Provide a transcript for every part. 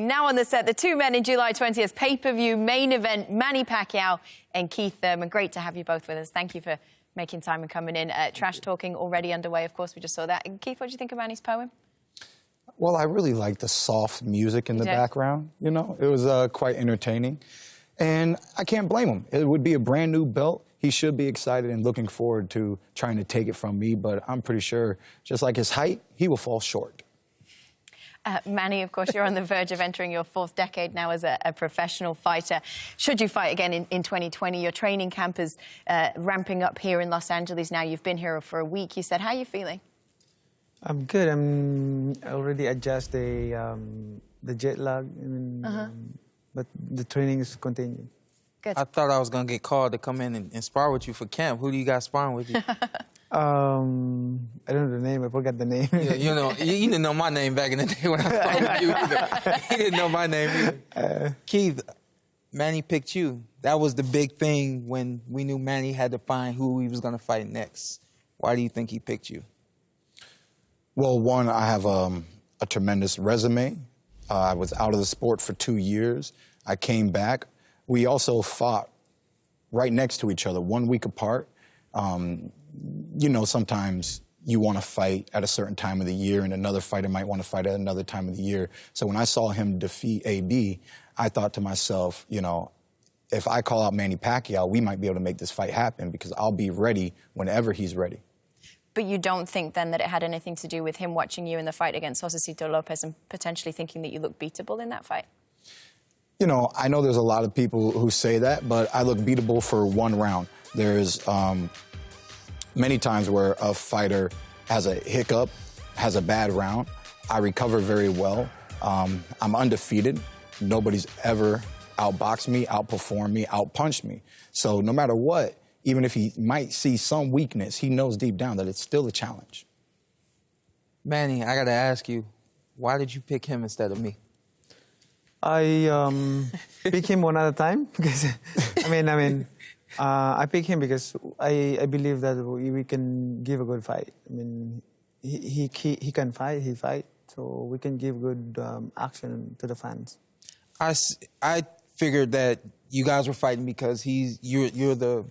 Now on the set, the two men in July 20th pay-per-view main event, Manny Pacquiao and Keith Thurman. Great to have you both with us. Thank you for making time and coming in. Trash talking already underway, of course, we just saw that. And Keith, what do you think of Manny's poem? Well, I really like the soft music in the background, you know. It was quite entertaining. And I can't blame him. It would be a brand new belt. He should be excited and looking forward to trying to take it from me, but I'm pretty sure, just like his height, he will fall short. Manny, of course, you're on the verge of entering your fourth decade now as a professional fighter. Should you fight again in 2020, your training camp is ramping up here in Los Angeles now. You've been here for a week. You said, how are you feeling? I'm good. I'm already adjust the jet lag, but the training is continuing. Good. I thought I was going to get called to come in and spar with you for camp. Who do you got sparring with you? I don't know the name. I forgot the name. Yeah, you didn't know my name back in the day when I sparred with you either. You didn't know my name either. Keith, Manny picked you. That was the big thing when we knew Manny had to find who he was going to fight next. Why do you think he picked you? Well, one, I have a tremendous resume. I was out of the sport for 2 years. I came back. We also fought right next to each other, 1 week apart. You know, sometimes you want to fight at a certain time of the year and another fighter might want to fight at another time of the year. So when I saw him defeat AB, I thought to myself, you know, if I call out Manny Pacquiao, we might be able to make this fight happen because I'll be ready whenever he's ready. But you don't think then that it had anything to do with him watching you in the fight against Josecito Lopez and potentially thinking that you look beatable in that fight? You know, I know there's a lot of people who say that, but I look beatable for one round. There's many times where a fighter has a hiccup, has a bad round. I recover very well. I'm undefeated. Nobody's ever outboxed me, outperformed me, outpunched me. So no matter what, even if he might see some weakness, he knows deep down that it's still a challenge. Manny, I got to ask you, why did you pick him instead of me? I pick him one at a time because I pick him because I believe that we can give a good fight. I mean, he can fight, he fight, so we can give good action to the fans. I figured that you guys were fighting because you're the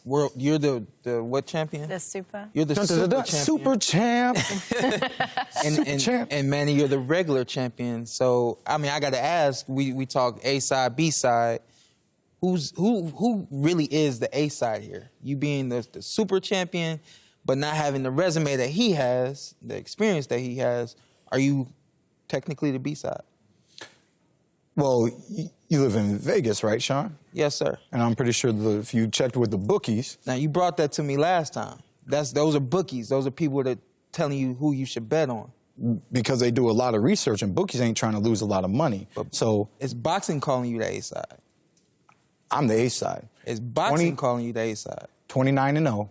what champion? The super. You're the super champ. And Manny, you're the regular champion. So I mean, I got to ask. We talk A side, B side. Who really is the A side here? You being the super champion, but not having the resume that he has, the experience that he has. Are you technically the B side? Well, you live in Vegas, right, Shawn? Yes, sir. And I'm pretty sure if you checked with the bookies... Now, you brought that to me last time. Those are bookies. Those are people that telling you who you should bet on. Because they do a lot of research, and bookies ain't trying to lose a lot of money. So it's boxing calling you the A side. I'm the A side. It's boxing calling you the A side. 29-0,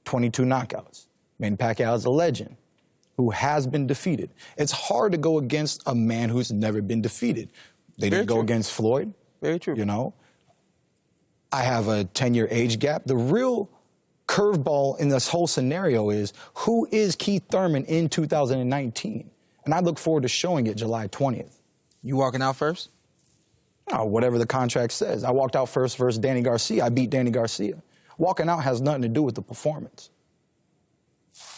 22 knockouts. Manny Pacquiao is a legend who has been defeated. It's hard to go against a man who's never been defeated. They didn't go against Floyd. Very true. You know, I have a 10-year age gap. The real curveball in this whole scenario is, who is Keith Thurman in 2019? And I look forward to showing it July 20th. You walking out first? Oh, whatever the contract says. I walked out first versus Danny Garcia. I beat Danny Garcia. Walking out has nothing to do with the performance.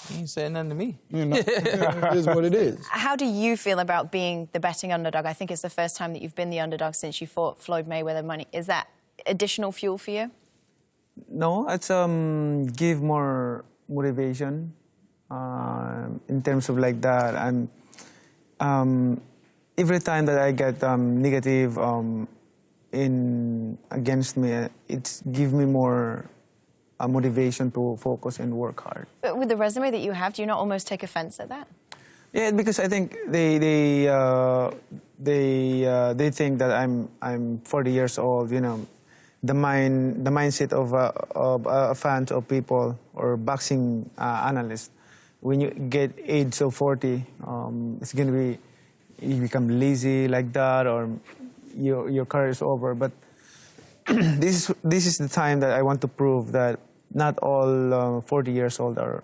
You ain't saying nothing to me. You know, it is what it is. How do you feel about being the betting underdog? I think it's the first time that you've been the underdog since you fought Floyd Mayweather. Money. Is that additional fuel for you? No, it's give more motivation in terms of like that. And every time that I get negative against me, it's give me more motivation to focus and work hard. But with the resume that you have, do you not almost take offense at that? Yeah, because I think they think that I'm 40 years old. You know, the mindset of fans of people or boxing analysts. When you get age of 40, it's gonna be you become lazy like that, or your career is over. But this is the time that I want to prove that not all 40 years old are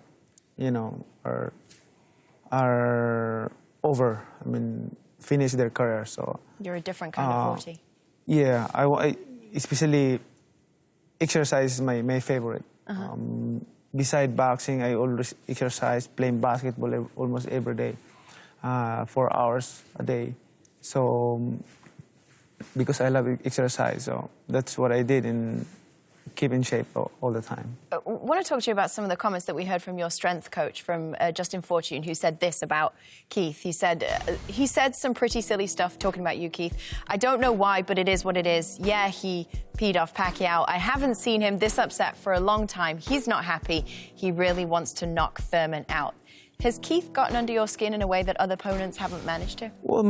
over. I mean, finish their career. So You're a different kind of 40. yeah, I especially exercise is my favorite. Beside boxing, I always exercise, playing basketball almost every day, 4 hours a day. So because I love exercise, so that's what I did and keep in shape all the time. I want to talk to you about some of the comments that we heard from your strength coach, from Justin Fortune, who said this about Keith. He said some pretty silly stuff talking about you, Keith. I don't know why, but it is what it is. Yeah, he peed off Pacquiao. I haven't seen him this upset for a long time. He's not happy. He really wants to knock Thurman out. Has Keith gotten under your skin in a way that other opponents haven't managed to? Well,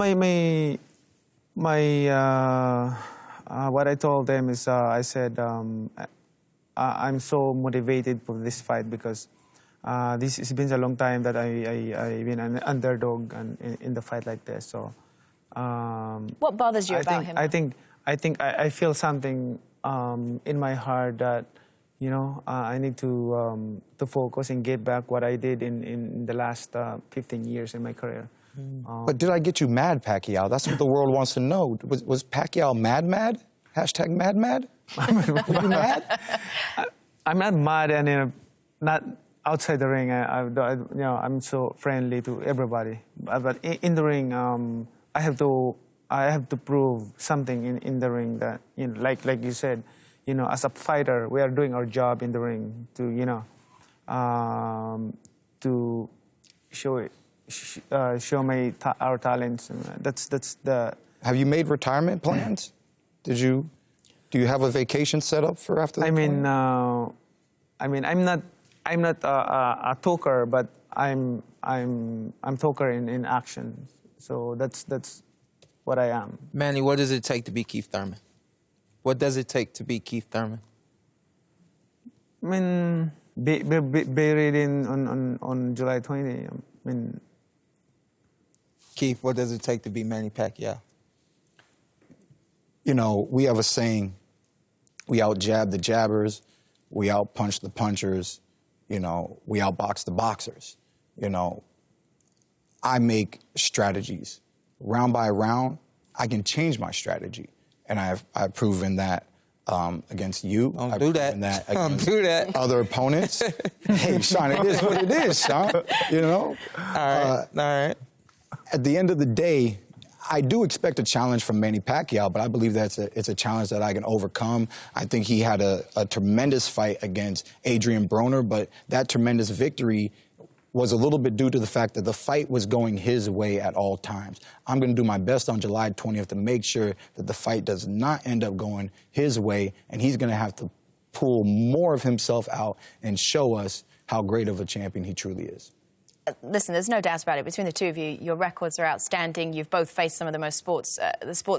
what I told them is, I said, I'm so motivated for this fight because this has been a long time that I've been an underdog in the fight like this. So, what bothers you about him? I feel something in my heart that, you know, I need to focus and get back what I did in the last 15 years in my career. But did I get you mad, Pacquiao? That's what the world wants to know. Was Pacquiao mad? Hashtag mad? Were you mad? I'm not mad, and not outside the ring. I'm so friendly to everybody. But in the ring, I have to prove something in the ring that, you know, like you said, you know, as a fighter, we are doing our job in the ring to, you know, to show it. Show our talents. That's the. Have you made retirement plans? Do you have a vacation set up for after? I'm not a talker, but I'm talker in action. So that's what I am. Manny, what does it take to be Keith Thurman? What does it take to be Keith Thurman? I mean, be buried on July 20. I mean. Keith, what does it take to beat Manny Pacquiao? You know, we have a saying, we out-jab the jabbers, we out-punch the punchers, you know, we out-box the boxers. You know, I make strategies. Round by round, I can change my strategy. And I've proven that against you. Don't do that. Don't do that. Other opponents. Hey, Shawn, it is what it is, Shawn. You know? All right. At the end of the day, I do expect a challenge from Manny Pacquiao, but I believe it's a challenge that I can overcome. I think he had a tremendous fight against Adrian Broner, but that tremendous victory was a little bit due to the fact that the fight was going his way at all times. I'm going to do my best on July 20th to make sure that the fight does not end up going his way, and he's going to have to pull more of himself out and show us how great of a champion he truly is. Listen, there's no doubt about it. Between the two of you, your records are outstanding. You've both faced some of the sport's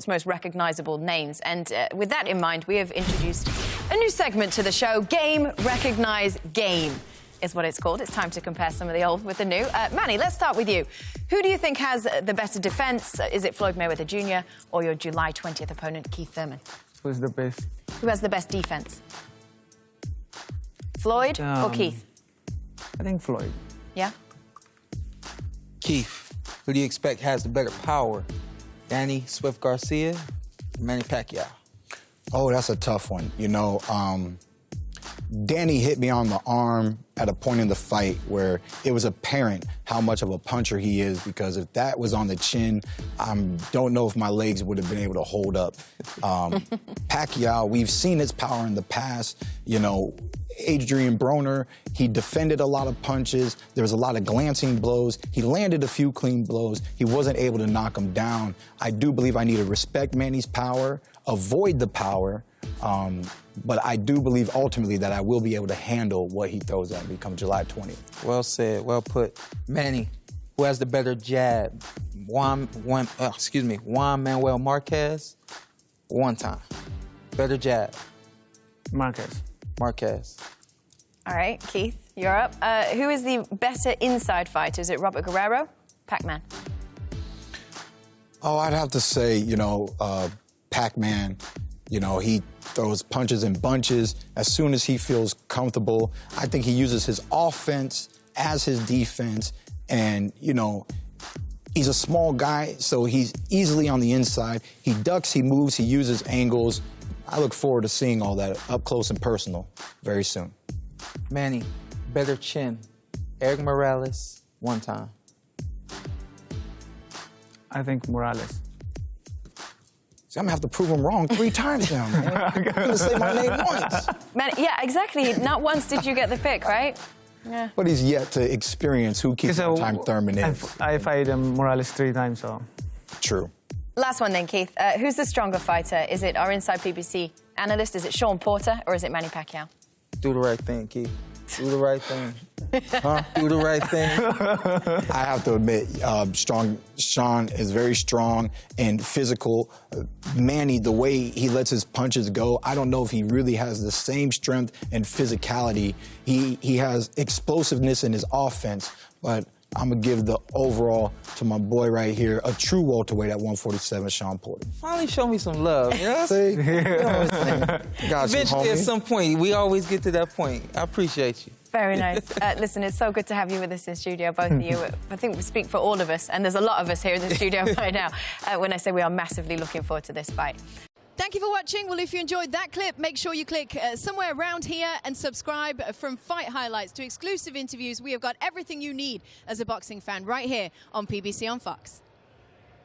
most recognisable names. And with that in mind, we have introduced a new segment to the show. Game, Recognise, Game is what it's called. It's time to compare some of the old with the new. Manny, let's start with you. Who do you think has the better defence? Is it Floyd Mayweather Jr. or your July 20th opponent, Keith Thurman? Who's the best? Who has the best defence? Floyd or Keith? I think Floyd. Yeah? Keith, who do you expect has the better power? Danny Swift Garcia or Manny Pacquiao? Oh, that's a tough one. You know, Danny hit me on the arm at a point in the fight where it was apparent how much of a puncher he is, because if that was on the chin, I don't know if my legs would have been able to hold up. Pacquiao, we've seen his power in the past. You know, Adrian Broner, he defended a lot of punches. There was a lot of glancing blows. He landed a few clean blows. He wasn't able to knock him down. I do believe I need to respect Manny's power, avoid the power, but I do believe ultimately that I will be able to handle what he throws at me come July 20th. Well said, well put. Manny, who has the better jab? Juan Manuel Marquez, one time. Better jab. Marquez. All right, Keith, you're up. Who is the better inside fighter? Is it Robert Guerrero? Pac-Man? Oh, I'd have to say, you know, Pac-Man. You know, he throws punches in bunches as soon as he feels comfortable. I think he uses his offense as his defense. And, you know, He's a small guy, so he's easily on the inside. He ducks, he moves, he uses angles. I look forward to seeing all that up close and personal very soon. Manny, better chin. Eric Morales, one time. I think Morales. See, I'm gonna have to prove him wrong 3 times now, man. I'm gonna say my name once. Man, yeah, exactly. Not once did you get the pick, right? Yeah. But he's yet to experience who keeps on time Thurman is. I fight Morales 3 times, so. True. Last one then, Keith. Who's the stronger fighter? Is it our Inside PBC analyst? Is it Shawn Porter? Or is it Manny Pacquiao? Do the right thing, Keith. Do the right thing. Huh? Do the right thing. I have to admit, Shawn is very strong and physical. Manny, the way he lets his punches go, I don't know if he really has the same strength and physicality. He has explosiveness in his offense, but I'm going to give the overall to my boy right here, a true welterweight at 147, Shawn Porter. Finally show me some love, you know? See? You know what I'm saying? Got you, Eventually, homie. at some point, we always get to that point. I appreciate you. Very nice. Listen, it's so good to have you with us in studio, both of you. I think we speak for all of us, and there's a lot of us here in the studio right now, when I say we are massively looking forward to this fight. Thank you for watching. Well, if you enjoyed that clip, make sure you click somewhere around here and subscribe. From fight highlights to exclusive interviews, we have got everything you need as a boxing fan right here on PBC on Fox.